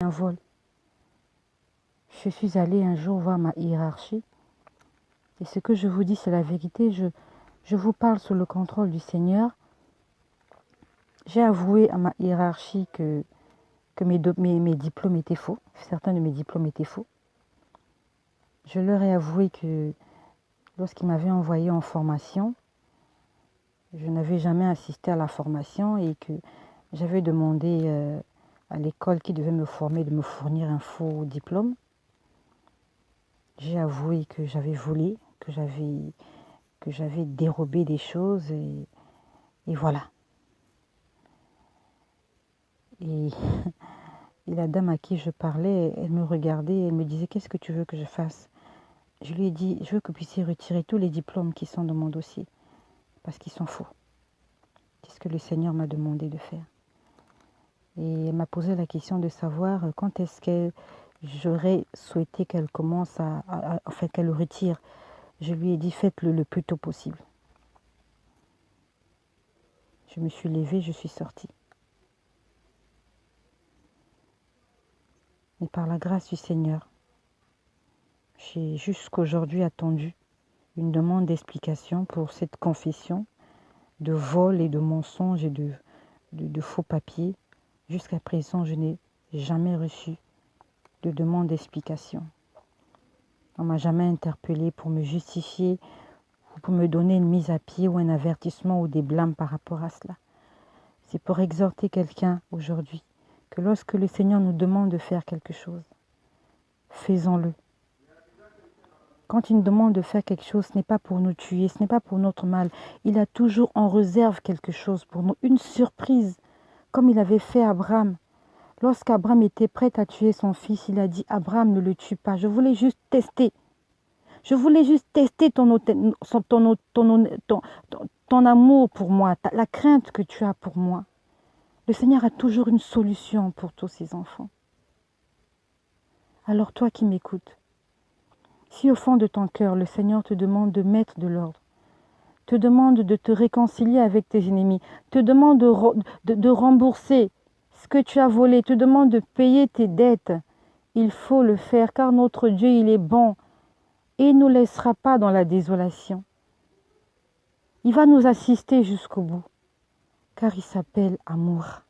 un vol. Je suis allée un jour voir ma hiérarchie. Et ce que je vous dis, c'est la vérité. Je vous parle sous le contrôle du Seigneur. J'ai avoué à ma hiérarchie que mes diplômes étaient faux. Certains de mes diplômes étaient faux. Je leur ai avoué que lorsqu'ils m'avaient envoyé en formation, je n'avais jamais assisté à la formation et que j'avais demandé à l'école qui devait me former de me fournir un faux diplôme. J'ai avoué que j'avais volé, que j'avais dérobé des choses et voilà. Et la dame à qui je parlais, elle me regardait et elle me disait « Qu'est-ce que tu veux que je fasse ?» Je lui ai dit « Je veux que vous puissiez retirer tous les diplômes qui sont dans mon dossier parce qu'ils sont faux. » C'est ce que le Seigneur m'a demandé de faire. Et elle m'a posé la question de savoir quand est-ce que j'aurais souhaité qu'elle commence enfin qu'elle le retire. Je lui ai dit faites-le le plus tôt possible. Je me suis levée, je suis sortie. Mais par la grâce du Seigneur, j'ai jusqu'aujourd'hui attendu une demande d'explication pour cette confession de vol et de mensonges et de faux papiers. Jusqu'à présent, je n'ai jamais reçu de demande d'explication. On ne m'a jamais interpellé pour me justifier ou pour me donner une mise à pied ou un avertissement ou des blâmes par rapport à cela. C'est pour exhorter quelqu'un aujourd'hui que lorsque le Seigneur nous demande de faire quelque chose, faisons-le. Quand il nous demande de faire quelque chose, ce n'est pas pour nous tuer, ce n'est pas pour notre mal. Il a toujours en réserve quelque chose pour nous, une surprise, comme il avait fait à Abraham. Lorsqu'Abraham était prêt à tuer son fils, il a dit « Abraham, ne le tue pas, je voulais juste tester. Je voulais juste tester ton amour pour moi, la crainte que tu as pour moi. » Le Seigneur a toujours une solution pour tous ses enfants. Alors toi qui m'écoutes, si au fond de ton cœur, le Seigneur te demande de mettre de l'ordre, te demande de te réconcilier avec tes ennemis, te demande de rembourser ce que tu as volé, te demande de payer tes dettes, il faut le faire car notre Dieu, il est bon et il ne nous laissera pas dans la désolation. Il va nous assister jusqu'au bout car il s'appelle amour.